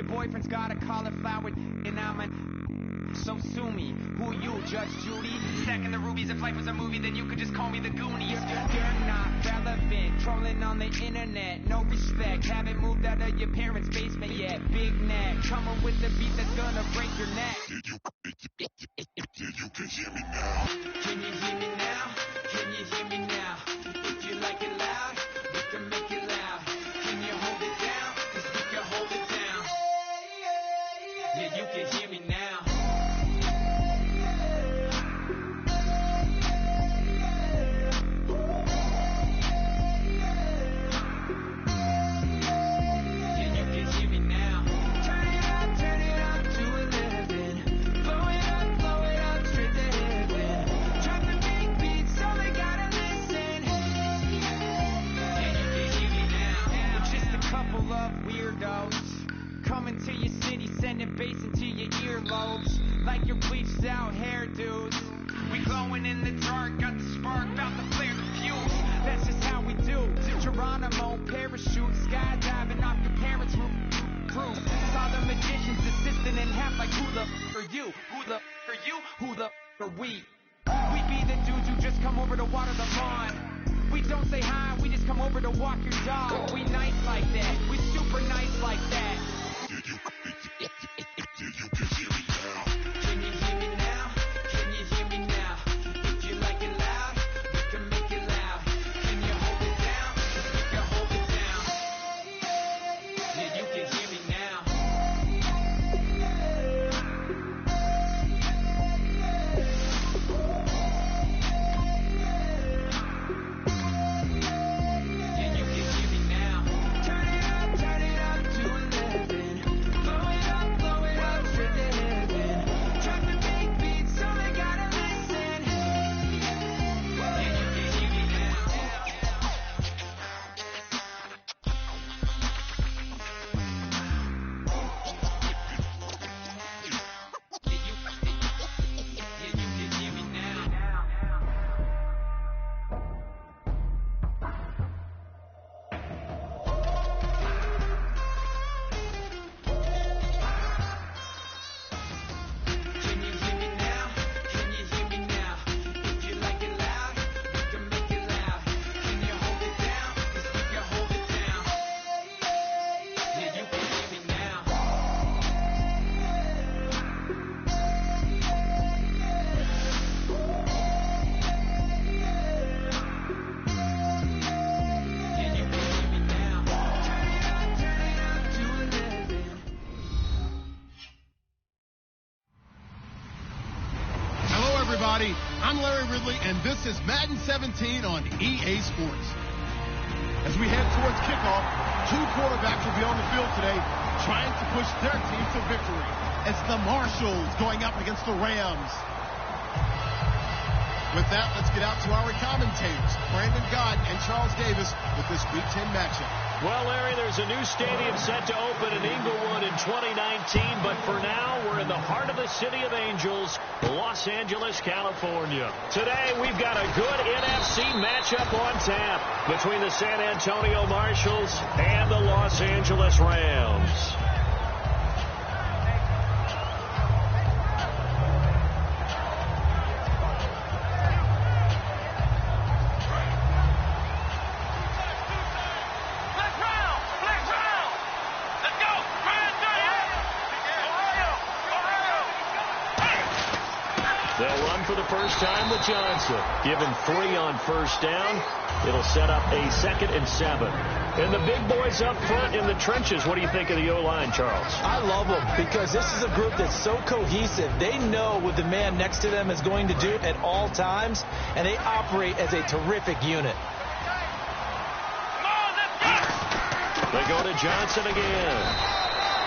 boyfriend's got a cauliflower, and I'm a... So sue me. Who you, Judge Judy? Stacking the rubies. If life was a movie, then you could just call me the Goonies. You're not relevant. Trolling on the internet. No respect. Haven't moved out of your parents' basement yet. Big neck. Coming with the beat that's gonna break your neck. You can hear me now. Can you hear me now? Can you hear me now? If you like it loud, we can make it loud. Can you hold it down? 'Cause we can hold it down. Yeah, you can hear me now. Coming to your city, sending bass into your earlobes, like your bleached out hairdos. We glowing in the dark, got the spark, about to flare the fuse. That's just how we do. Geronimo, parachute, skydiving off your parents' roof. Saw the magician's assistant in half, like who the are you? Who the are you? Who the are we? We be the dudes who just come over to water the lawn. We don't say hi, we just come over to walk your dog. We nice like that, we super nice like that. You can hear me now. Can you hear me now? Can you hear me now? If you like it loud, we can make it loud. Can you hold it down? 'Cause we can hold it down. Yeah, you can hear me now. Yeah, you can hear me now. Turn it up to 11. Blow it up straight to heaven. Drop the big beat so they gotta listen. Yeah, you can hear me now. Yeah, you can hear me now. Can you hear me now? Can you hear me now? If you like it loud, we can make it loud. Can you hold it down? 'Cause we can hold it down. Yeah, you can hear me now. Yeah, you can hear me now. Turn it up to 11. Hello, everybody. I'm Larry Ridley, and this is Madden 17 on EA Sports. As we head towards kickoff, two quarterbacks will be on the field today trying to push their team to victory. It's the Marshalls going up against the Rams. With that, let's get out to our commentators, Brandon Gott and Charles Davis, with this Week 10 matchup. Well, Larry, there's a new stadium set to open in Inglewood in 2019, but for now, we're in the heart of the City of Angels, Los Angeles, California. Today, we've got a good NFC matchup on tap between the San Antonio Marshalls and the Los Angeles Rams. They'll run for the first time with Johnson. Given 3 on first down, it'll set up a 2nd and 7. And the big boys up front in the trenches. What do you think of the O-line, Charles? I love them because this is a group that's so cohesive. They know what the man next to them is going to do at all times, and they operate as a terrific unit. They go to Johnson again.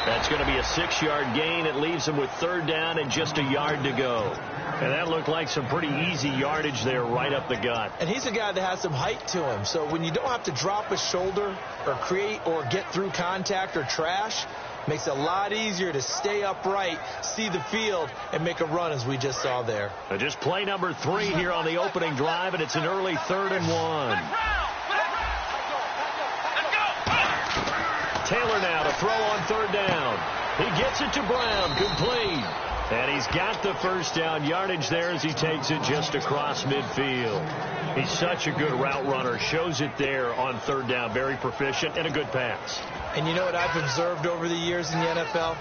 That's going to be a 6-yard gain. It leaves them with 3rd down and just a yard to go. And that looked like some pretty easy yardage there right up the gut. And he's a guy that has some height to him. So when you don't have to drop a shoulder or create or get through contact or trash, makes it a lot easier to stay upright, see the field, and make a run as we just saw there. Just play number 3 here on the opening drive, and it's an early 3rd and 1. Taylor now to throw on 3rd down. He gets it to Brown, complete. And he's got the first down yardage there as he takes it just across midfield. He's such a good route runner. Shows it there on third down. Very proficient and a good pass. And you know what I've observed over the years in the NFL?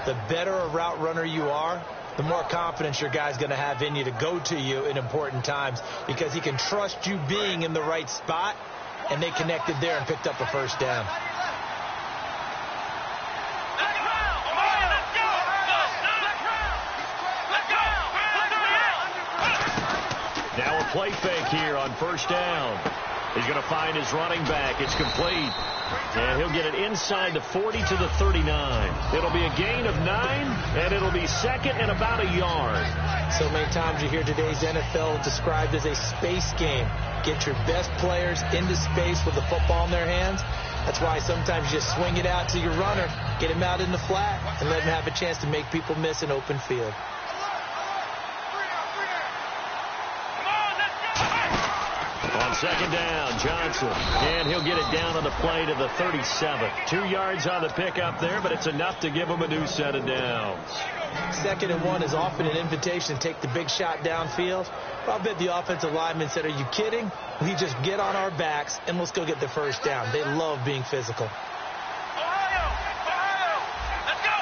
The better a route runner you are, the more confidence your guy's going to have in you to go to you in important times, because he can trust you being in the right spot, and they connected there and picked up a first down. Now a play fake here on first down. He's going to find his running back. It's complete. And he'll get it inside the 40 to the 39. It'll be a gain of 9, and it'll be second and about a yard. So many times you hear today's NFL described as a space game. Get your best players into space with the football in their hands. That's why sometimes you just swing it out to your runner, get him out in the flat, and let him have a chance to make people miss an open field. On second down, Johnson. And he'll get it down on the play to the 37. 2 yards on the pickup there, but it's enough to give him a new set of downs. 2nd and 1 is often an invitation to take the big shot downfield. But I bet the offensive lineman said, "Are you kidding? We just get on our backs and let's go get the first down." They love being physical. Ohio! Let's go!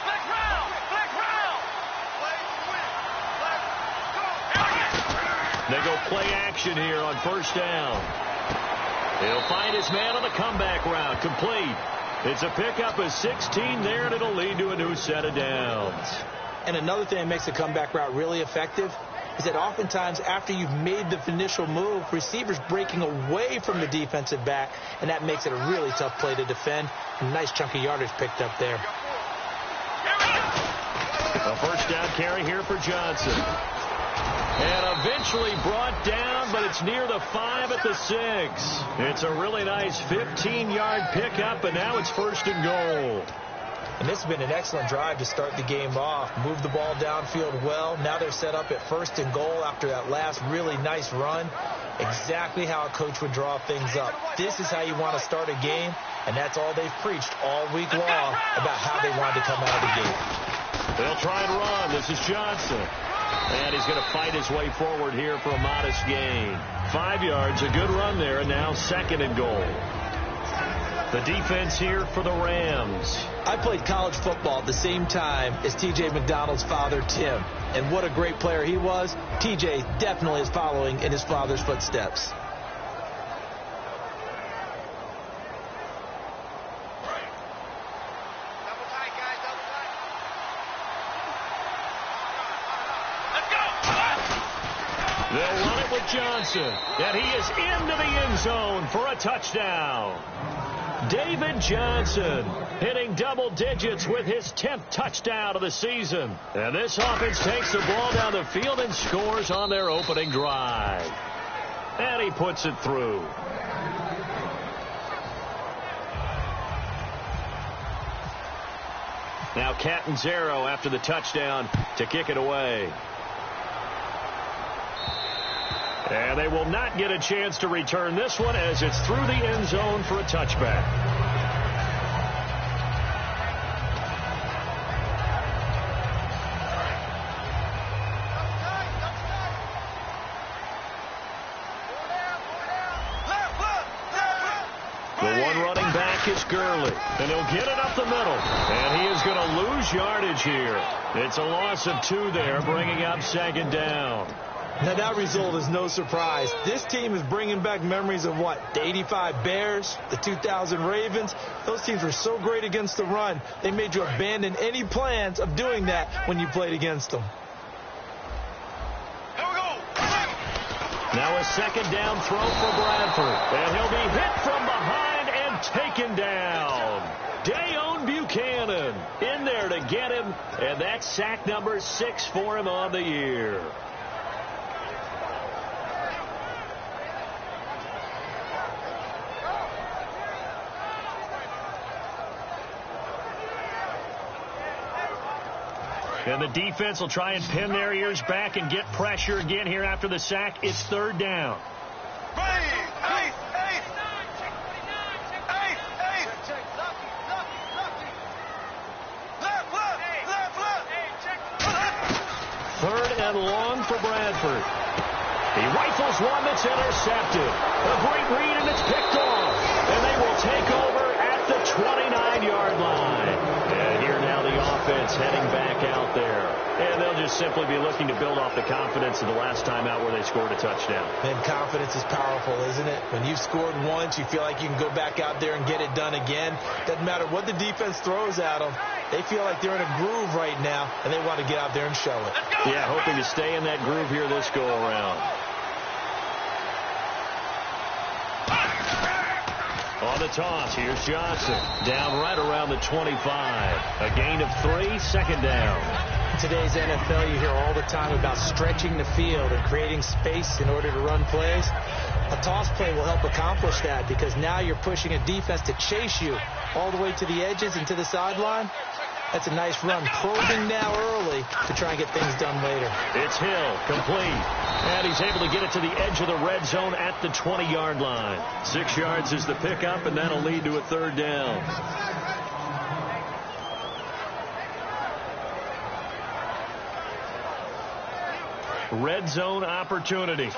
Black round! They go play action here on first down. He'll find his man on the comeback route. Complete. It's a pickup of 16 there, and it'll lead to a new set of downs. And another thing that makes the comeback route really effective is that oftentimes after you've made the initial move, receivers breaking away from the defensive back, and that makes it a really tough play to defend. A nice chunk of yardage picked up there. A first down carry here for Johnson. And eventually brought down, but it's near the 5 at the 6. It's a really nice 15-yard pickup, and now it's 1st and goal. And this has been an excellent drive to start the game off. Move the ball downfield well. Now they're set up at 1st and goal after that last really nice run. Exactly how a coach would draw things up. This is how you want to start a game, and that's all they've preached all week long about how they wanted to come out of the gate. They'll try and run. This is Johnson. And he's going to fight his way forward here for a modest gain. 5 yards, a good run there, and now 2nd and goal. The defense here for the Rams. I played college football at the same time as T.J. McDonald's father, Tim. And what a great player he was. T.J. definitely is following in his father's footsteps. They'll run it with Johnson, and he is into the end zone for a touchdown. David Johnson hitting double digits with his 10th touchdown of the season. And this offense takes the ball down the field and scores on their opening drive. And he puts it through. Now Catanzaro after the touchdown to kick it away. And they will not get a chance to return this one as it's through the end zone for a touchback. The one running back is Gurley, and he'll get it up the middle. And he is going to lose yardage here. It's a loss of 2 there, bringing up 2nd down. Now, that result is no surprise. This team is bringing back memories of what? The 85 Bears, the 2000 Ravens. Those teams were so great against the run, they made you abandon any plans of doing that when you played against them. Now a 2nd down throw for Bradford. And he'll be hit from behind and taken down. Dayon Buchanan in there to get him. And that's sack number 6 for him on the year. And the defense will try and pin their ears back and get pressure again here after the sack. It's 3rd down. and long for Bradford. He rifles one that's intercepted. A great read, and it's picked off. And they will take over at the 29-yard line. And here now the offense heading back out there. And they'll just simply be looking to build off the confidence of the last time out where they scored a touchdown. And confidence is powerful, isn't it? When you've scored once, you feel like you can go back out there and get it done again. Doesn't matter what the defense throws at them. They feel like they're in a groove right now, and they want to get out there and show it. Yeah, hoping to stay in that groove here this go-around. On the toss, here's Johnson. Down right around the 25. A gain of 3, second down. In today's NFL, you hear all the time about stretching the field and creating space in order to run plays. A toss play will help accomplish that because now you're pushing a defense to chase you all the way to the edges and to the sideline. That's a nice run. Probing now early to try and get things done later. It's Hill, complete. And he's able to get it to the edge of the red zone at the 20-yard line. 6 yards is the pickup, and that'll lead to a third down. Red zone opportunity.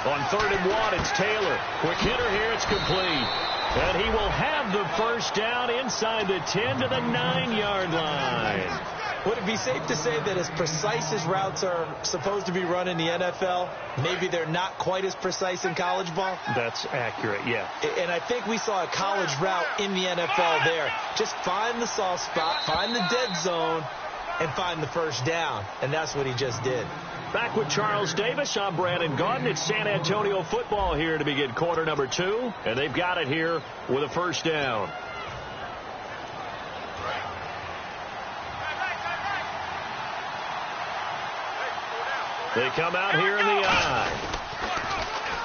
On 3rd and 1, it's Taylor. Quick hitter here, it's complete. And he will have the first down inside the 10 to the 9-yard line. Would it be safe to say that as precise as routes are supposed to be run in the NFL, maybe they're not quite as precise in college ball? That's accurate, yeah. And I think we saw a college route in the NFL there. Just find the soft spot, find the dead zone, and find the first down. And that's what he just did. Back with Charles Davis, I'm Brandon Gaudin. It's San Antonio football here to begin quarter number 2. And they've got it here with a first down. They come out here in the eye.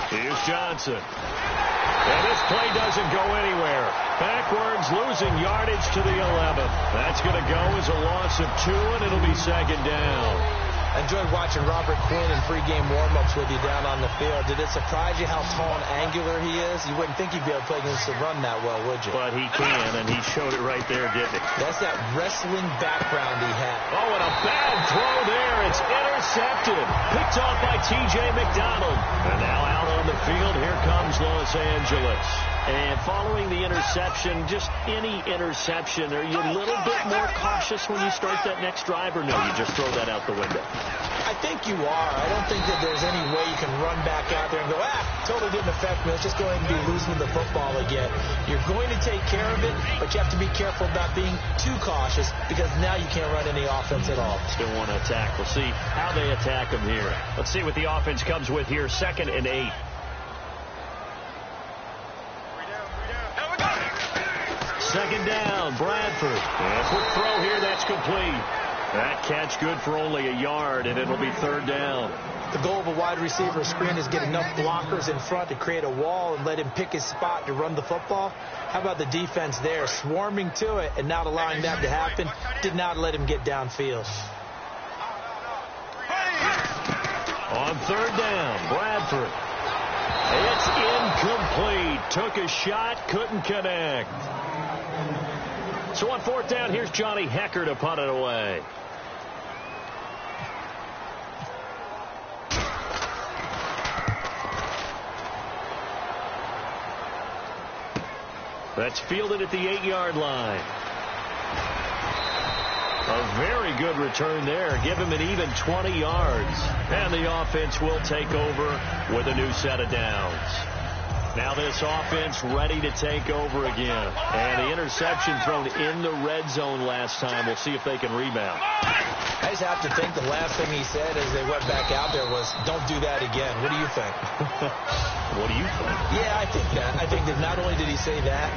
Here's Johnson. And this play doesn't go anywhere. Backwards, losing yardage to the 11. That's going to go as a loss of 2, and it'll be second down. I enjoyed watching Robert Quinn in pregame warm-ups with you down on the field. Did it surprise you how tall and angular he is? You wouldn't think he'd be able to play against the run that well, would you? But he can, and he showed it right there, didn't he? That's that wrestling background he had. Oh, and a bad throw there. It's intercepted. Picked off by T.J. McDonald. And now out on the field, here comes Los Angeles. And following the interception, just any interception, are you a little bit more cautious when you start that next drive, or no, you just throw that out the window? I think you are. I don't think that there's any way you can run back out there and go, totally didn't affect me. Let's just go ahead and be losing the football again. You're going to take care of it, but you have to be careful about being too cautious because now you can't run any offense at all. Still want to attack. We'll see how they attack them here. Let's see what the offense comes with here. 2nd and 8. Second down, Bradford. And a quick throw here, that's complete. That catch good for only a yard, and it'll be third down. The goal of a wide receiver screen is get enough blockers in front to create a wall and let him pick his spot to run the football. How about the defense there, swarming to it and not allowing that to happen? Did not let him get downfield. On 3rd down, Bradford. It's incomplete. Took a shot, couldn't connect. So on 4th down, here's Johnny Hekker to punt it away. That's fielded at the 8-yard line. A very good return there. Give him an even 20 yards. And the offense will take over with a new set of downs. Now this offense ready to take over again. And the interception thrown in the red zone last time. We'll see if they can rebound. I just have to think the last thing he said as they went back out there was, don't do that again. What do you think? What do you think? Yeah, I think that. I think that not only did he say that,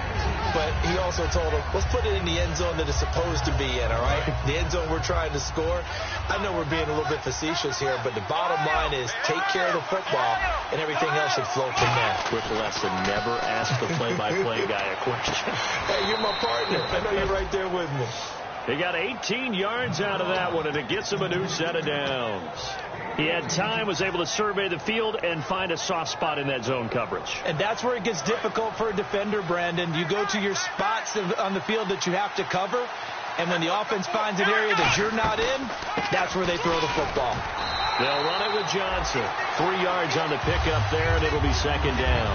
but he also told them, let's put it in the end zone that it's supposed to be in, all right? The end zone we're trying to score. I know we're being a little bit facetious here, but the bottom line is take care of the football, and everything else should flow from there. Quick lesson, never ask the play-by-play guy a question. Hey, you're my partner. I know you're right there with me. He got 18 yards out of that one, and it gets him a new set of downs. He had time, was able to survey the field and find a soft spot in that zone coverage. And that's where it gets difficult for a defender, Brandon. You go to your spots on the field that you have to cover, and when the offense finds an area that you're not in, that's where they throw the football. They'll run it with Johnson. 3 yards on the pickup there, and it'll be second down.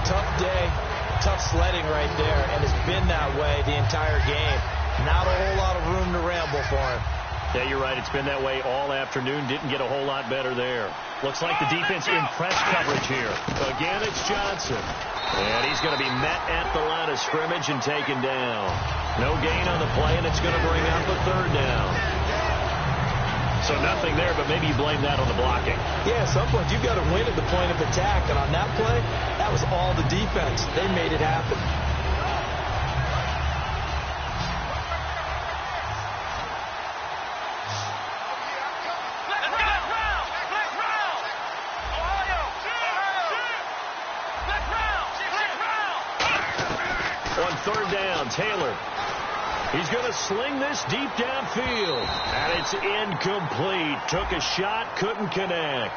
Tough day, tough sledding right there, and it's been that way the entire game. Not a whole lot of room to ramble for him. Yeah, you're right. It's been that way all afternoon. Didn't get a whole lot better there. Looks like the defense in press coverage here. Again, it's Johnson. And he's going to be met at the line of scrimmage and taken down. No gain on the play, and it's going to bring up a third down. So nothing there, but maybe you blame that on the blocking. Yeah, at some point you've got to win at the point of attack. And on that play, that was all the defense. They made it happen. Third down, Taylor. He's going to sling this deep downfield. And it's incomplete. Took a shot, couldn't connect.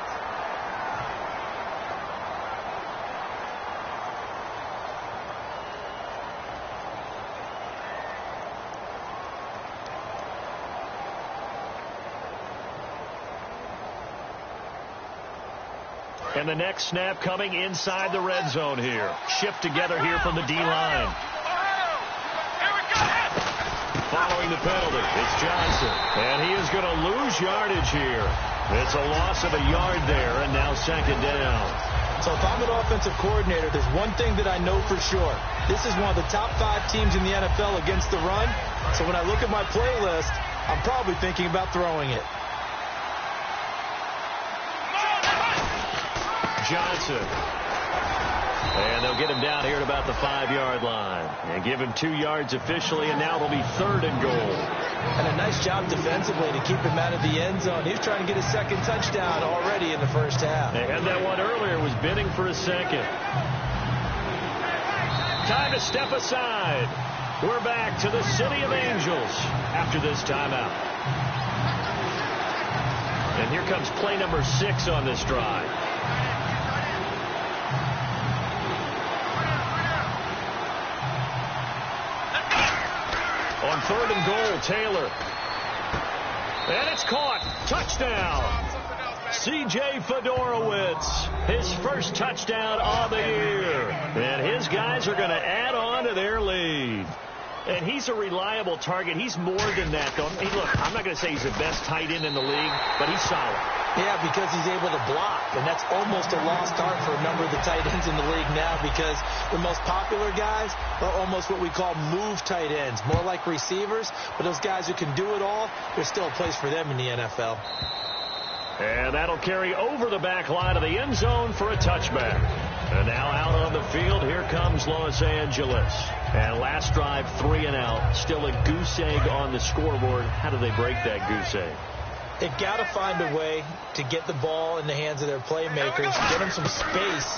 And the next snap coming inside the red zone here. Shift together here from the D-line. Following the penalty, it's Johnson. And he is going to lose yardage here. It's a loss of a yard there, and now second down. So if I'm an offensive coordinator, there's one thing that I know for sure. This is one of the top 5 teams in the NFL against the run. So when I look at my playlist, I'm probably thinking about throwing it. Johnson. And they'll get him down here at about the 5-yard line. And give him 2 yards officially, and now it'll be 3rd and goal. And a nice job defensively to keep him out of the end zone. He was trying to get his second touchdown already in the first half. They had that one earlier, was bidding for a second. Time to step aside. We're back to the City of Angels after this timeout. And here comes play number 6 on this drive. On 3rd and goal, Taylor. And it's caught. Touchdown. C.J. Fedorowicz. His first touchdown of the year. And his guys are going to add on to their lead. And he's a reliable target. He's more than that, though. Hey, look, I'm not going to say he's the best tight end in the league, but he's solid. Yeah, because he's able to block, and that's almost a lost art for a number of the tight ends in the league now, because the most popular guys are almost what we call move tight ends, more like receivers, but those guys who can do it all, there's still a place for them in the NFL. And that'll carry over the back line of the end zone for a touchback. And now out on the field, here comes Los Angeles. And last drive, 3 and out. Still a goose egg on the scoreboard. How do they break that goose egg? They've got to find a way to get the ball in the hands of their playmakers, get them some space,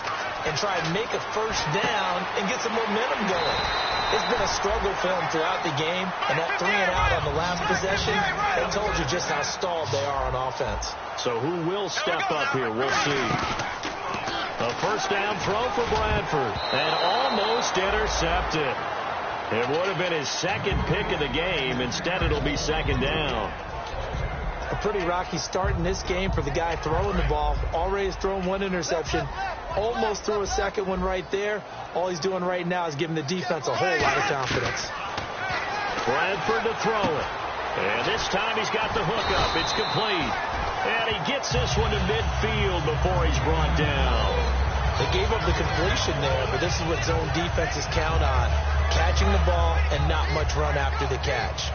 and try and make a first down and get some momentum going. It's been a struggle for them throughout the game, and that 3 and out on the last possession, they told you just how stalled they are on offense. So who will step up here? We'll see. A first down throw for Bradford, and almost intercepted. It would have been his second pick of the game. Instead, it'll be second down. A pretty rocky start in this game for the guy throwing the ball. Already has thrown 1 interception. Almost threw a second one right there. All he's doing right now is giving the defense a whole lot of confidence. Bradford to throw it. And this time he's got the hook up. It's complete. And he gets this one to midfield before he's brought down. They gave up the completion there, but this is what zone defenses count on. Catching the ball and not much run after the catch.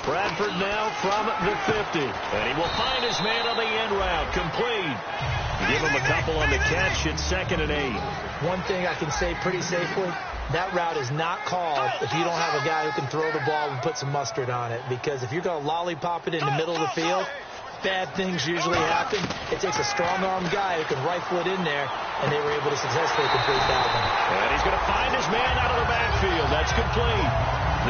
Bradford now from the 50. And he will find his man on the end route. Complete. Give him a couple on the catch. It's 2nd and 8. One thing I can say pretty safely, that route is not called if you don't have a guy who can throw the ball and put some mustard on it. Because if you're going to lollipop it in the middle of the field, bad things usually happen. It takes a strong-arm guy who can rifle it in there, and they were able to successfully complete that one. And he's going to find his man out of the backfield. That's complete.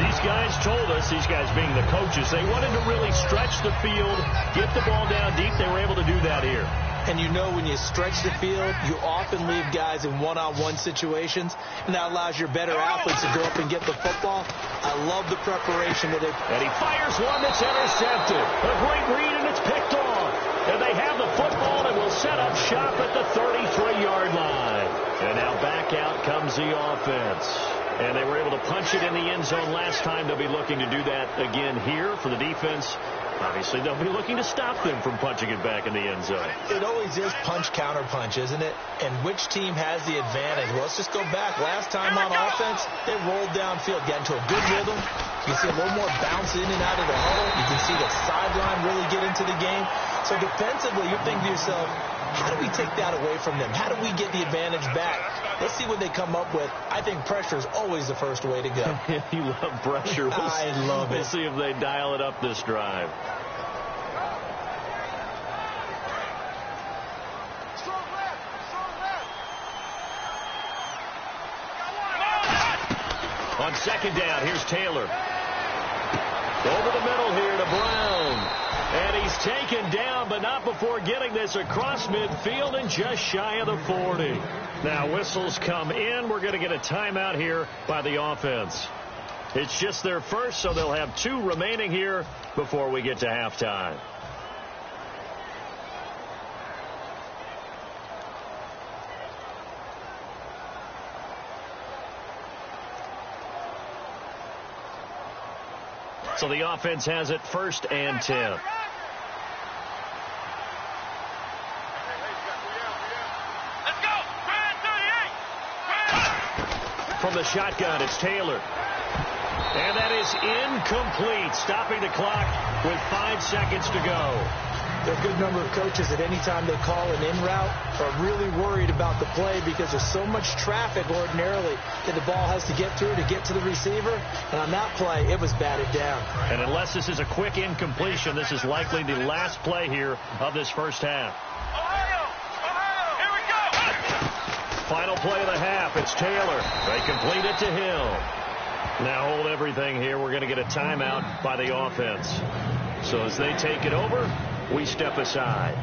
These guys told us, these guys being the coaches, they wanted to really stretch the field, get the ball down deep. They were able to do that here. And you know when you stretch the field, you often leave guys in one-on-one situations, and that allows your better athletes to go up and get the football. I love the preparation that they... And he fires one that's intercepted. A great read, and it's picked off. And they have the football and will set up shop at the 33-yard line. And now back out comes the offense. And they were able to punch it in the end zone last time. They'll be looking to do that again here for the defense. Obviously, they'll be looking to stop them from punching it back in the end zone. It always is punch-counter-punch, isn't it? And which team has the advantage? Well, let's just go back. Last time on offense, they rolled downfield, got into a good rhythm. You see a little more bounce in and out of the huddle. You can see the sideline really get into the game. So defensively, you're thinking to yourself, how do we take that away from them? How do we get the advantage back? Let's see what they come up with. I think pressure is always the first way to go. You love pressure. I love it. We'll see if they dial it up this drive. On second down, here's Taylor. Over the middle here to Brown. And he's taken down, but not before getting this across midfield and just shy of the 40. Now whistles come in. We're going to get a timeout here by the offense. It's just their first, so they'll have 2 remaining here before we get to halftime. So the offense has it 1st and 10. From the shotgun, it's Taylor. And that is incomplete, stopping the clock with 5 seconds to go. There are a good number of coaches at any time they call an in route are really worried about the play because there's so much traffic ordinarily that the ball has to get through to get to the receiver. And on that play, it was batted down. And unless this is a quick incompletion, this is likely the last play here of this first half. Final play of the half. It's Taylor. They complete it to Hill. Now hold everything here. We're going to get a timeout by the offense. So as they take it over, we step aside.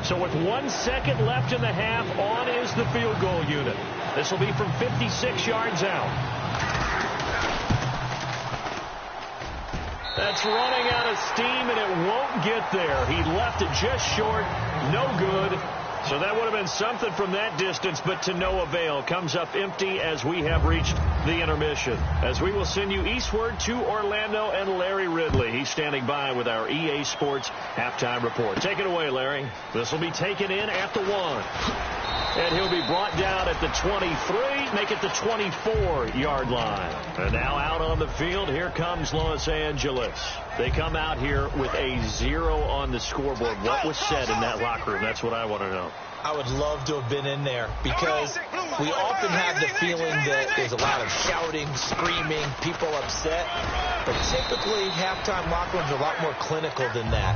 So with 1 second left in the half, on is the field goal unit. This will be from 56 yards out. That's running out of steam, and it won't get there. He left it just short. No good. So that would have been something from that distance, but to no avail. Comes up empty as we have reached the intermission. As we will send you eastward to Orlando and Larry Ridley. He's standing by with our EA Sports halftime report. Take it away, Larry. This will be taken in at the 1. And he'll be brought down at the 23, make it the 24-yard line. And now out on the field, here comes Los Angeles. They come out here with a 0 on the scoreboard. What was said in that locker room? That's what I want to know. I would love to have been in there because we often have the feeling that there's a lot of shouting, screaming, people upset. But typically, halftime locker rooms are a lot more clinical than that.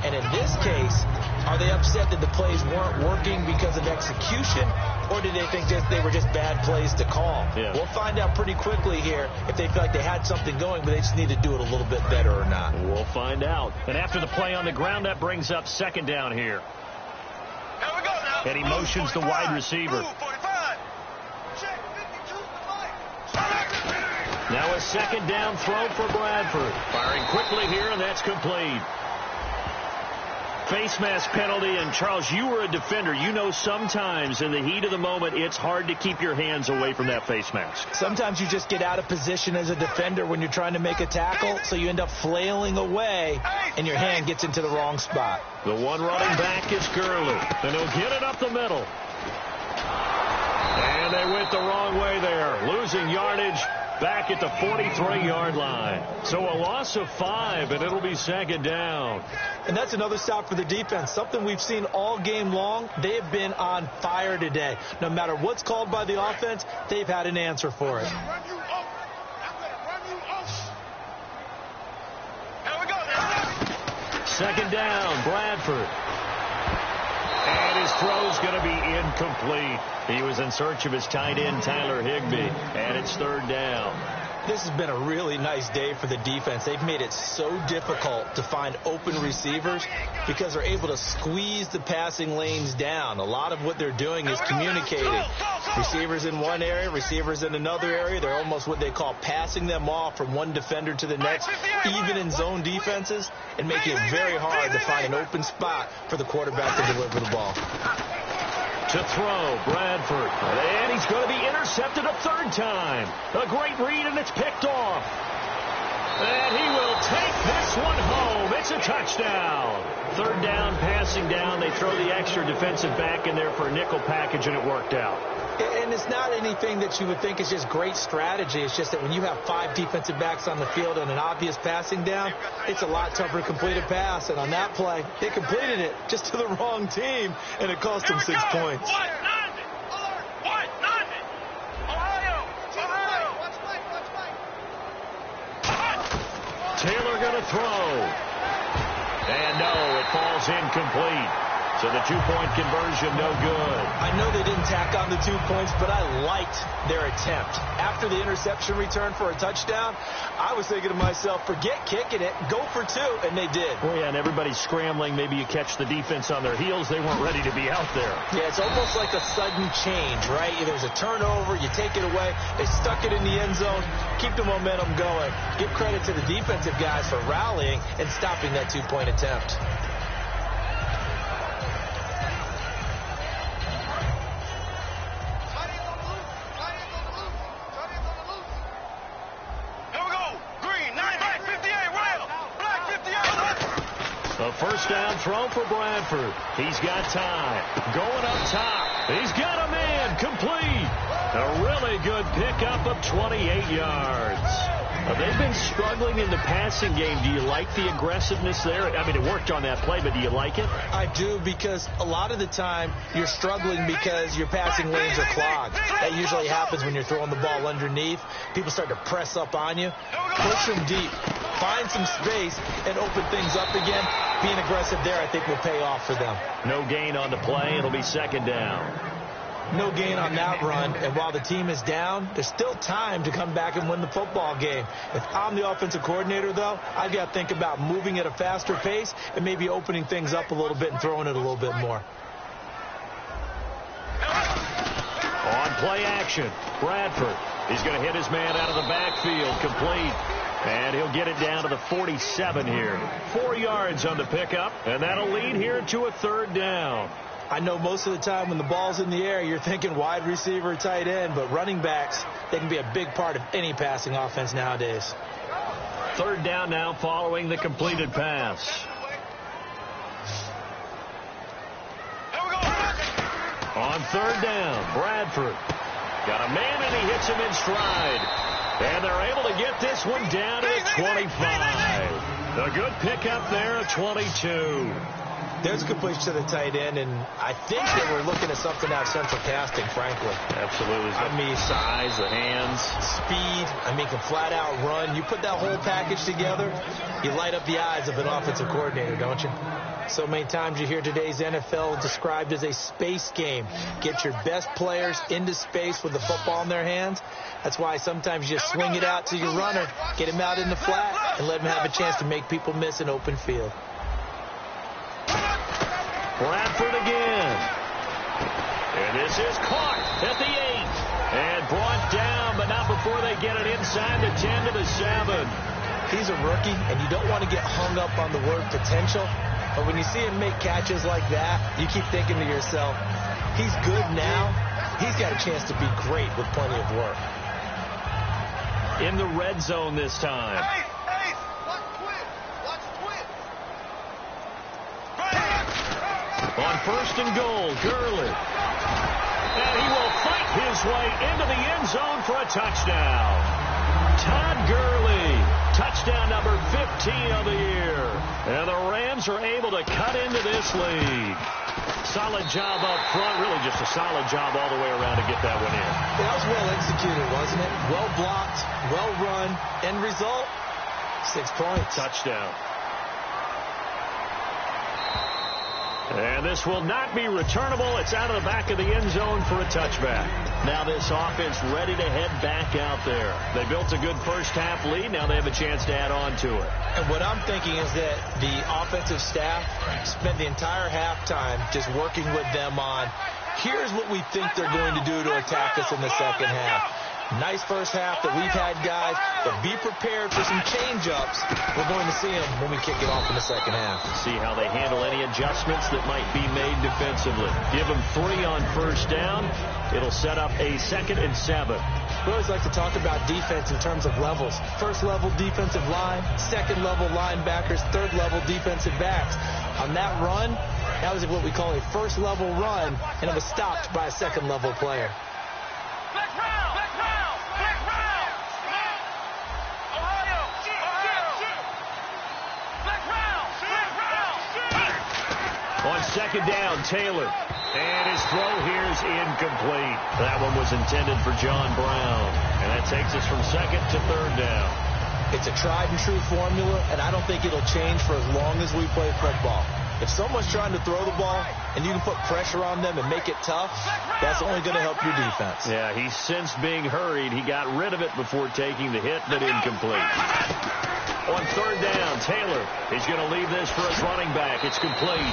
And in this case, are they upset that the plays weren't working because of execution, or did they think they were just bad plays to call? Yeah. We'll find out pretty quickly here if they feel like they had something going, but they just need to do it a little bit better or not. We'll find out. And after the play on the ground, that brings up second down here. And he motions the wide receiver. Now a second down throw for Bradford. Firing quickly here, and that's complete. Face mask penalty, and Charles, you were a defender. You know sometimes in the heat of the moment, it's hard to keep your hands away from that face mask. Sometimes you just get out of position as a defender when you're trying to make a tackle, so you end up flailing away, and your hand gets into the wrong spot. The one running back is Gurley, and he'll get it up the middle. And they went the wrong way there, losing yardage back at the 43-yard line. So a loss of 5, and it'll be second down. And that's another stop for the defense, something we've seen all game long. They have been on fire today. No matter what's called by the offense, they've had an answer for it. Second down, Bradford. And his throw's going to be incomplete. He was in search of his tight end, Tyler Higbee, and it's third down. This has been a really nice day for the defense. They've made it so difficult to find open receivers because they're able to squeeze the passing lanes down. A lot of what they're doing is communicating. Receivers in one area, receivers in another area. They're almost what they call passing them off from one defender to the next, even in zone defenses, and making it very hard to find an open spot for the quarterback to deliver the ball. To throw, Bradford. And he's going to be intercepted a third time. A great read, and it's picked off. And he will take this one home. It's a touchdown. Third down, passing down. They throw the extra defensive back in there for a nickel package, and it worked out. And it's not anything that you would think is just great strategy. It's just that when you have 5 defensive backs on the field and an obvious passing down, it's a lot tougher to complete a pass. And on that play, they completed it just to the wrong team, and it cost them 6 points. Taylor going to throw. And no, it falls incomplete. So the 2-point conversion, no good. I know they didn't tack on the 2 points, but I liked their attempt. After the interception return for a touchdown, I was thinking to myself, forget kicking it, go for 2, and they did. Oh, yeah, and everybody's scrambling. Maybe you catch the defense on their heels. They weren't ready to be out there. Yeah, it's almost like a sudden change, right? There's a turnover, you take it away, they stuck it in the end zone, keep the momentum going. Give credit to the defensive guys for rallying and stopping that 2-point attempt. A first down throw for Bradford. He's got time. Going up top. He's got a man. Complete. A really good pickup of 28 yards. They've been struggling in the passing game. Do you like the aggressiveness there? I mean, it worked on that play, but do you like it? I do, because a lot of the time you're struggling because your passing lanes are clogged. That usually happens when you're throwing the ball underneath. People start to press up on you. Push them deep. Find some space and open things up again. Being aggressive there, I think, will pay off for them. No gain on the play. It'll be second down. No gain on that run, and while the team is down, there's still time to come back and win the football game. If I'm the offensive coordinator, though, I've got to think about moving at a faster pace and maybe opening things up a little bit and throwing it a little bit more. On play action, Bradford. He's going to hit his man out of the backfield, complete. And he'll get it down to the 47 here. 4 yards on the pickup, and that'll lead here to a third down. I know most of the time when the ball's in the air, you're thinking wide receiver, tight end, but running backs, they can be a big part of any passing offense nowadays. Third down now following the completed pass. On third down, Bradford. Got a man, and he hits him in stride. And they're able to get this one down to the 25. A good pickup there at 22. There's a completion to the tight end, and I think they were looking at something out of central casting, frankly. Absolutely. I mean, size, the hands. Speed. I mean, can flat out run. You put that whole package together, you light up the eyes of an offensive coordinator, don't you? So many times you hear today's NFL described as a space game. Get your best players into space with the football in their hands. That's why sometimes you just swing it out to your runner, get him out in the flat, and let him have a chance to make people miss an open field. Bradford again. And this is caught at the 8. And brought down, but not before they get it inside the 10 to the 7. He's a rookie, and you don't want to get hung up on the word potential. But when you see him make catches like that, you keep thinking to yourself, he's good now. He's got a chance to be great with plenty of work. In the red zone this time. On first and goal, Gurley. And he will fight his way into the end zone for a touchdown. Todd Gurley, touchdown number 15 of the year. And the Rams are able to cut into this lead. Solid job up front, really just a solid job all the way around to get that one in. That was well executed, wasn't it? Well blocked, well run. End result, 6 points. Touchdown. And this will not be returnable. It's out of the back of the end zone for a touchback. Now this offense ready to head back out there. They built a good first half lead. Now they have a chance to add on to it. And what I'm thinking is that the offensive staff spent the entire halftime just working with them on, here's what we think they're going to do to attack us in the second half. Nice first half that we've had, guys, but be prepared for some change-ups. We're going to see them when we kick it off in the second half. See how they handle any adjustments that might be made defensively. Give them 3 on first down. It'll set up a 2nd and 7. We always like to talk about defense in terms of levels. First-level defensive line, second-level linebackers, third-level defensive backs. On that run, that was what we call a first-level run, and it was stopped by a second-level player. On second down, Taylor. And his throw here is incomplete. That one was intended for John Brown. And that takes us from 2nd to 3rd down. It's a tried-and-true formula, and I don't think it'll change for as long as we play football. If someone's trying to throw the ball and you can put pressure on them and make it tough, that's only going to help your defense. Yeah, he sensed being hurried. He got rid of it before taking the hit, but incomplete. On 3rd down, Taylor is going to leave this for his running back. It's complete.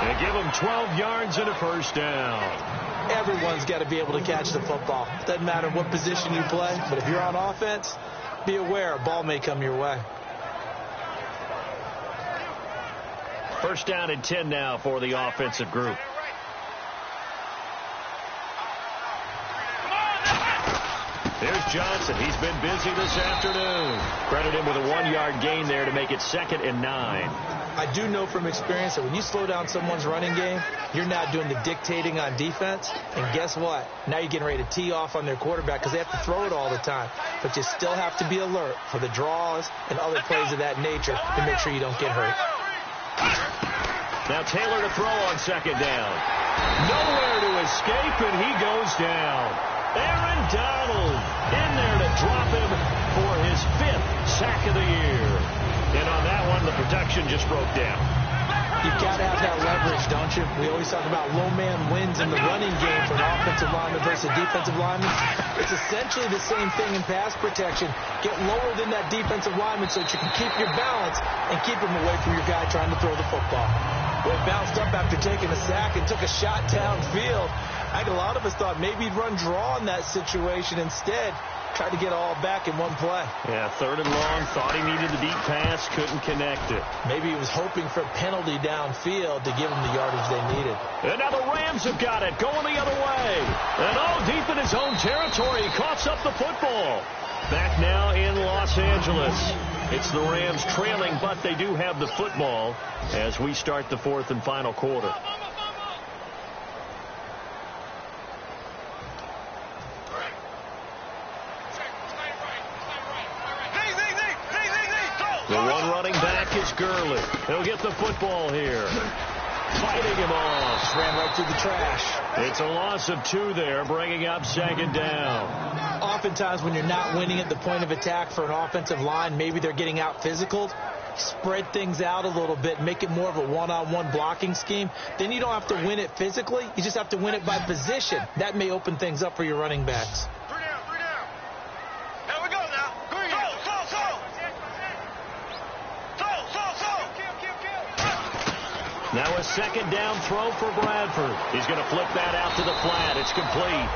And give him 12 yards and a first down. Everyone's got to be able to catch the football. Doesn't matter what position you play, but if you're on offense, be aware a ball may come your way. First down and 10 now for the offensive group. Here's Johnson. He's been busy this afternoon. Credit him with a 1-yard gain there to make it 2nd and 9. I do know from experience that when you slow down someone's running game, you're not doing the dictating on defense. And guess what? Now you're getting ready to tee off on their quarterback because they have to throw it all the time. But you still have to be alert for the draws and other plays of that nature to make sure you don't get hurt. Now Taylor to throw on 2nd down. Nowhere to escape, and he goes down. Aaron Donald in there to drop him for his 5th sack of the year. And on that one, the protection just broke down. You've got to have that leverage, don't you? We always talk about low man wins in the running game for an offensive lineman versus a defensive lineman. It's essentially the same thing in pass protection. Get lower than that defensive lineman so that you can keep your balance and keep him away from your guy trying to throw the football. Well, he bounced up after taking a sack and took a shot downfield. I think a lot of us thought maybe he'd run draw in that situation instead. Tried to get all back in one play. Yeah, 3rd and long. Thought he needed the deep pass. Couldn't connect it. Maybe he was hoping for a penalty downfield to give him the yardage they needed. And now the Rams have got it. Going the other way. And all deep in his own territory. He coughs up the football. Back now in Los Angeles. It's the Rams trailing, but they do have the football as we start the 4th and final quarter. The one running back is Gurley. He'll get the football here. Fighting him off. Just ran right through the trash. It's a loss of 2 there, bringing up 2nd down. Oftentimes when you're not winning at the point of attack for an offensive line, maybe they're getting out physical. Spread things out a little bit, make it more of a one-on-one blocking scheme. Then you don't have to win it physically. You just have to win it by position. That may open things up for your running backs. Now a 2nd down throw for Bradford. He's going to flip that out to the flat. It's complete.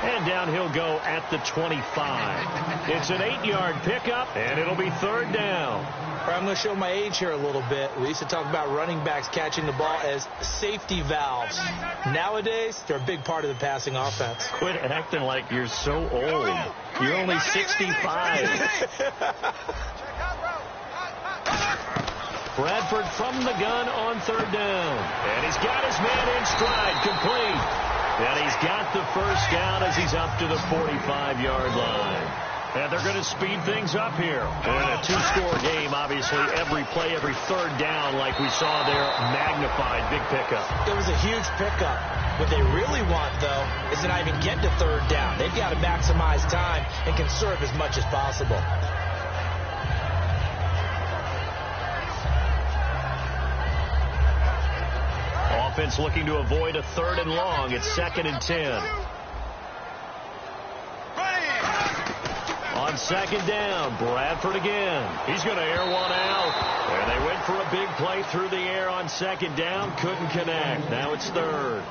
And down he'll go at the 25. It's an 8-yard pickup, and it'll be 3rd down. I'm going to show my age here a little bit. We used to talk about running backs catching the ball as safety valves. Nowadays, they're a big part of the passing offense. Quit acting like you're so old. You're only 65. Bradford from the gun on 3rd down. And he's got his man in stride, complete. And he's got the first down as he's up to the 45-yard line. And they're going to speed things up here. And a 2-score game, obviously, every play, every 3rd down, like we saw there, magnified, big pickup. It was a huge pickup. What they really want, though, is to not even get to 3rd down. They've got to maximize time and conserve as much as possible. offense looking to avoid a 3rd and long. It's 2nd and 10. On 2nd down, Bradford again. He's going to air one out. And they went for a big play through the air on 2nd down. Couldn't connect. Now it's 3rd.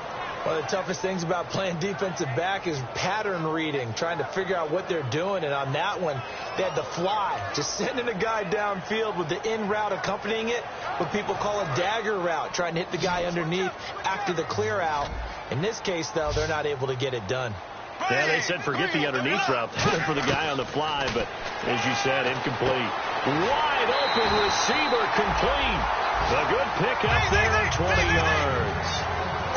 One of the toughest things about playing defensive back is pattern reading, trying to figure out what they're doing. And on that one, they had the fly, just sending a guy downfield with the in route accompanying it, what people call a dagger route, trying to hit the guy underneath after the clear out. In this case, though, they're not able to get it done. Yeah, they said forget the underneath route for the guy on the fly, but as you said, incomplete. Wide open receiver, complete. A good pickup there at 20 yards.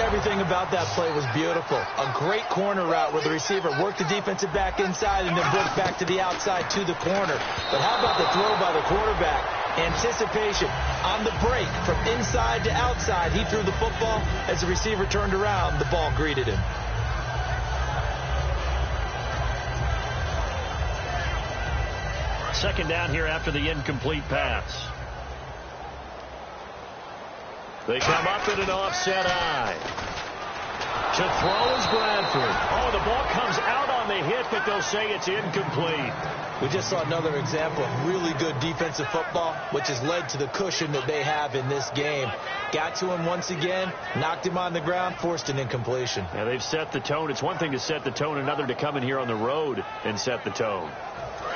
Everything about that play was beautiful. A great corner route where the receiver worked the defensive back inside and then broke back to the outside to the corner. But how about the throw by the quarterback? Anticipation on the break from inside to outside. He threw the football. As the receiver turned around, the ball greeted him. Second down here after the incomplete pass. They come up in an offset eye. To throw is Bradford. Oh, the ball comes out on the hit, but they'll say it's incomplete. We just saw another example of really good defensive football, which has led to the cushion that they have in this game. Got to him once again, knocked him on the ground, forced an incompletion. Yeah, they've set the tone. It's one thing to set the tone, another to come in here on the road and set the tone.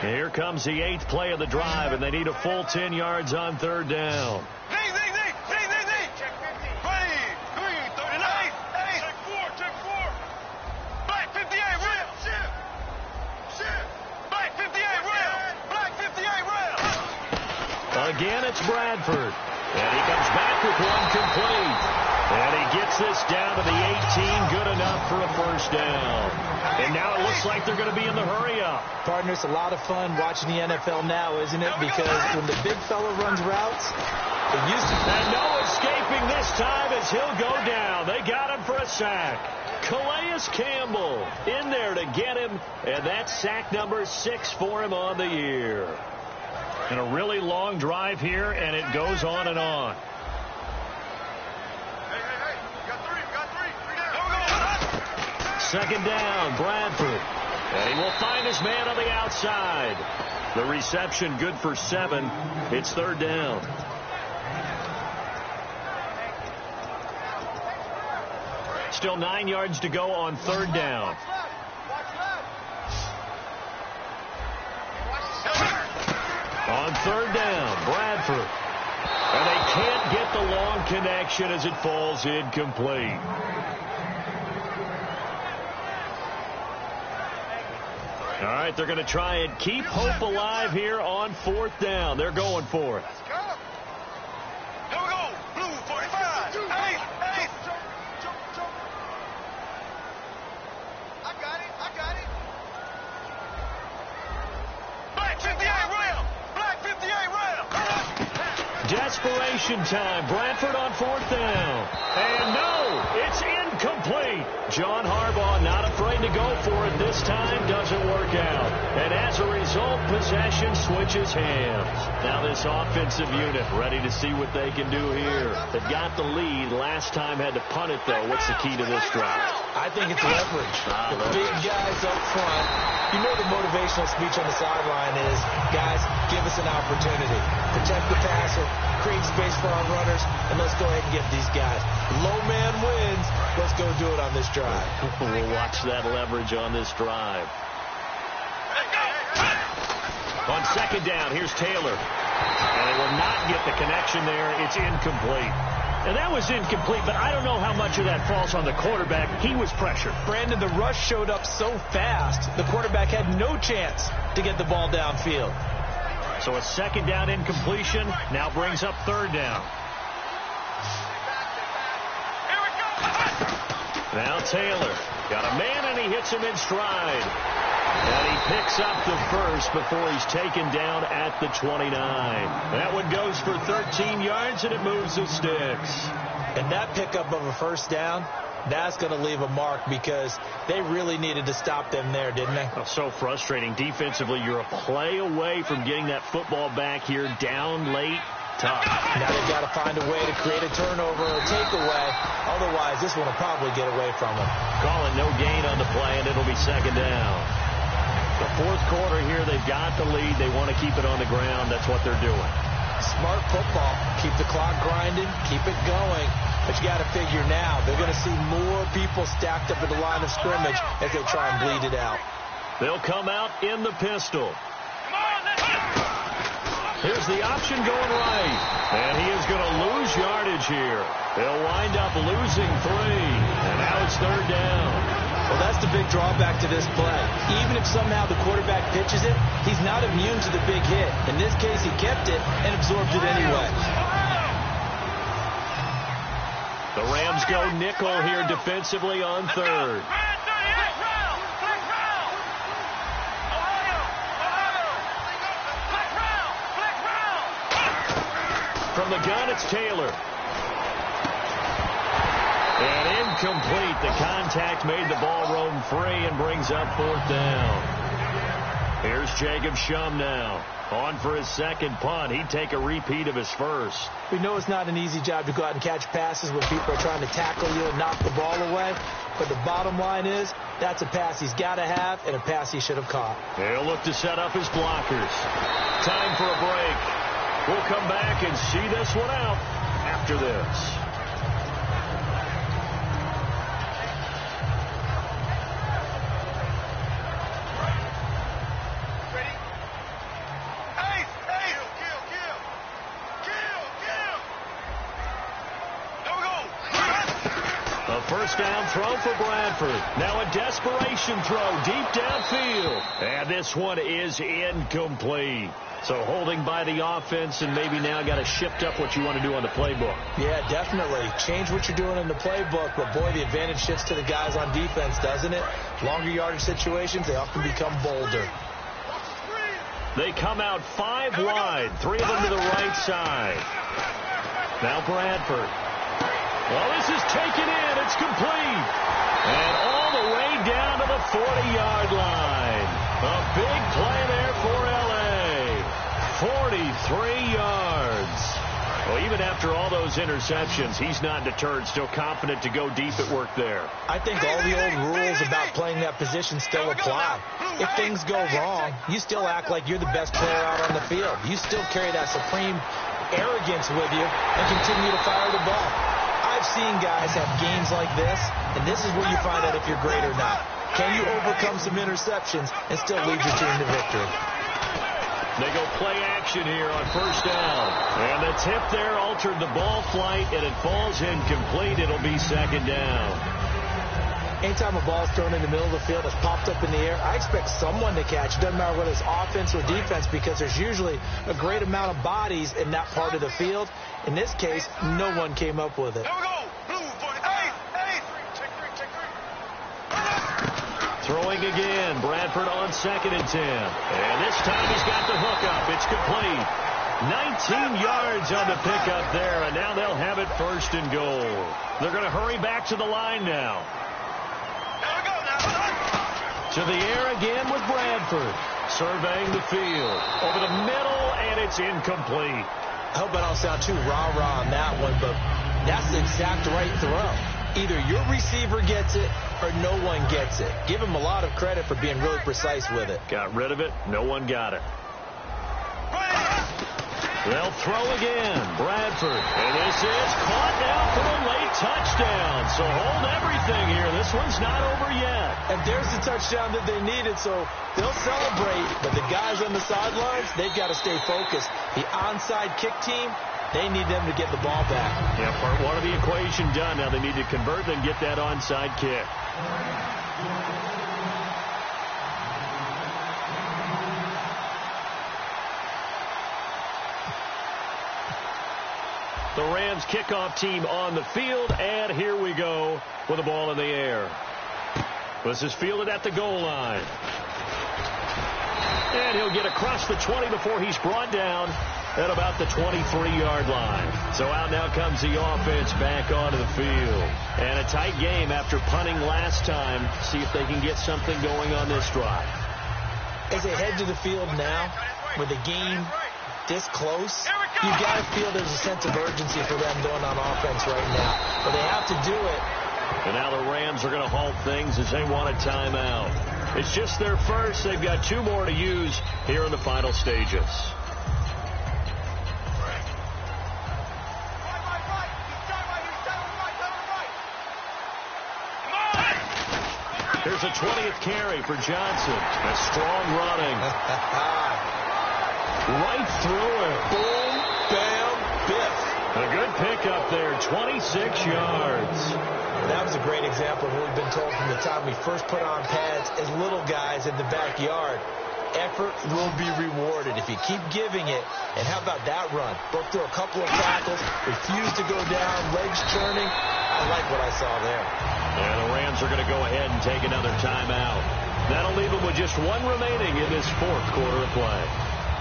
And here comes the 8th play of the drive, and they need a full 10 yards on 3rd down. Again, it's Bradford. And he comes back with one complete. And he gets this down to the 18, good enough for a first down. And now it looks like they're going to be in the hurry-up. Partner, it's a lot of fun watching the NFL now, isn't it? Because when the big fella runs routes, it used to... And no escaping this time as he'll go down. They got him for a sack. Calais Campbell in there to get him. And that's sack number 6 for him on the year. And a really long drive here, and it goes on and on. Second down, Bradford. And he will find his man on the outside. The reception good for 7. It's 3rd down. Still 9 yards to go on 3rd down. On 3rd down, Bradford. And they can't get the long connection as it falls incomplete. All right, they're going to try and keep hope alive here on 4th down. They're going for it. Here we go. Blue 45. Hey. I got it. Black 58 rail. Black 58 rail. Desperation time. Bradford on 4th down. And no, it's incomplete. John Harbaugh not afraid to go for it this time. Doesn't work out. And as a result, possession switches hands. Now this offensive unit ready to see what they can do here. They've got the lead. Last time had to punt it, though. What's the key to this drive? I think it's leverage. The big guys up front. You know the motivational speech on the sideline is, guys, give us an opportunity. Protect the passer, create space for our runners, and let's go ahead and get these guys. Low man wins. Let's go do it on this drive. We'll watch that leverage on this drive. On 2nd down, here's Taylor. And they will not get the connection there. It's incomplete. And that was incomplete, but I don't know how much of that falls on the quarterback. He was pressured. Brandon, the rush showed up so fast, the quarterback had no chance to get the ball downfield. So a 2nd down incompletion now brings up 3rd down. Now Taylor got a man, and he hits him in stride. And he picks up the first before he's taken down at the 29. That one goes for 13 yards, and it moves the sticks. And that pickup of a first down, that's going to leave a mark because they really needed to stop them there, didn't they? Oh, so frustrating. Defensively, you're a play away from getting that football back here down late. Tough. Now they've got to find a way to create a turnover or takeaway. Otherwise, this one will probably get away from them. Call it no gain on the play, and it'll be second down. The fourth quarter here, they've got the lead. They want to keep it on the ground. That's what they're doing. Smart football. Keep the clock grinding. Keep it going. But you got to figure now, they're going to see more people stacked up at the line of scrimmage as they try and bleed it out. They'll come out in the pistol. Here's the option going right. And he is going to lose yardage here. They'll wind up losing 3. And now it's third down. Well, that's the big drawback to this play. Even if somehow the quarterback pitches it, he's not immune to the big hit. In this case, he kept it and absorbed it anyway. The Rams go nickel here defensively on third. From the gun, it's Taylor. And incomplete. The contact made the ball roam free and brings up fourth down. Here's Jacob Shum now. On for his second punt. He'd take a repeat of his first. We know it's not an easy job to go out and catch passes when people are trying to tackle you and knock the ball away. But the bottom line is, that's a pass he's got to have and a pass he should have caught. He'll look to set up his blockers. Time for a break. We'll come back and see this one out after this. First down throw for Bradford. Now a desperation throw deep downfield. And this one is incomplete. So holding by the offense, and maybe now got to shift up what you want to do on the playbook. Yeah, definitely. Change what you're doing in the playbook, but boy, the advantage shifts to the guys on defense, doesn't it? Longer yardage situations, they often become bolder. They come out 5 wide, 3 of them to the right side. Now Bradford. Well, this is taken in. It's complete. And all the way down to the 40-yard line. A big play there for L.A. 43 yards. Well, even after all those interceptions, he's not deterred, still confident to go deep at work there. I think all the old rules about playing that position still apply. If things go wrong, you still act like you're the best player out on the field. You still carry that supreme arrogance with you and continue to fire the ball. I've seen guys have games like this, and this is where you find out if you're great or not. Can you overcome some interceptions and still lead your team to victory? They go play action here on first down. And the tip there altered the ball flight, and it falls incomplete. It'll be second down. Anytime a ball's thrown in the middle of the field, it's popped up in the air, I expect someone to catch. It doesn't matter whether it's offense or defense, because there's usually a great amount of bodies in that part of the field. In this case, no one came up with it. Here we go. Blue 48. Throwing again. Bradford on 2nd and 10. And this time he's got the hook up. It's complete. 19 yards on the pickup there, and now they'll have it 1st and goal. They're going to hurry back to the line now. To the air again with Bradford. Surveying the field. Over the middle, and it's incomplete. I hope I don't sound too rah-rah on that one, but that's the exact right throw. Either your receiver gets it or no one gets it. Give him a lot of credit for being really precise with it. Got rid of it. No one got it. They'll throw again. Bradford. And this is caught now for a late touchdown. So hold everything here. This one's not over yet. And there's the touchdown that they needed, so they'll celebrate. But the guys on the sidelines, they've got to stay focused. The onside kick team, they need them to get the ball back. Yeah, part 1 of the equation done. Now they need to convert and get that onside kick. The Rams kickoff team on the field, and here we go with the ball in the air. This is fielded at the goal line. And he'll get across the 20 before he's brought down at about the 23-yard line. So out now comes the offense back onto the field. And a tight game after punting last time. See if they can get something going on this drive. As they head to the field now, with the game this close, you got to feel there's a sense of urgency for them going on offense right now. But they have to do it. And now the Rams are going to halt things as they want a timeout. It's just their first. They've got 2 more to use here in the final stages. Here's a 20th carry for Johnson. A strong running. Right through it. Boom, bam, biff. A good pickup there, 26 yards. That was a great example of what we've been told from the time we first put on pads as little guys in the backyard. Effort will be rewarded if you keep giving it. And how about that run? Broke through a couple of tackles, refused to go down, legs churning. I like what I saw there. And the Rams are going to go ahead and take another timeout. That'll leave them with just 1 remaining in this 4th quarter of play.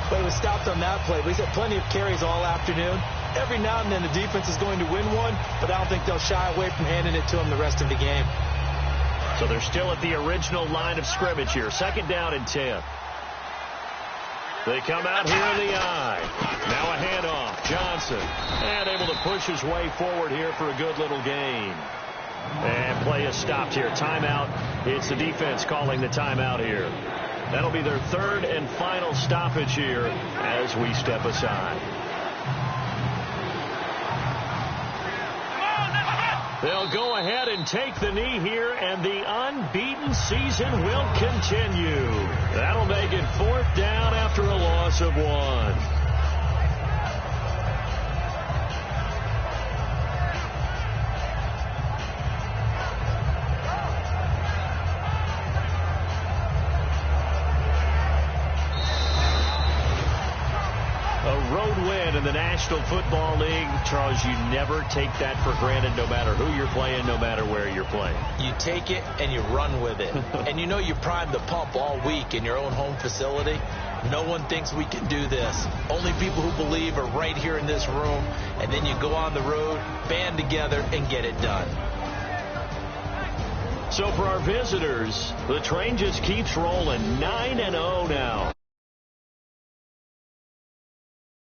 But it was stopped on that play. We had plenty of carries all afternoon. Every now and then the defense is going to win one, but I don't think they'll shy away from handing it to them the rest of the game. So they're still at the original line of scrimmage here. 2nd down and 10. They come out here in the eye. Now a handoff. Johnson. And able to push his way forward here for a good little gain. And play is stopped here. Timeout. It's the defense calling the timeout here. That'll be their 3rd and final stoppage here as we step aside. They'll go ahead and take the knee here, and the unbeaten season will continue. That'll make it 4th down after a loss of 1. In the National Football League, Charles, you never take that for granted no matter who you're playing, no matter where you're playing. You take it and you run with it. And you know you primed the pump all week in your own home facility. No one thinks we can do this. Only people who believe are right here in this room. And then you go on the road, band together, and get it done. So for our visitors, the train just keeps rolling 9-0 now.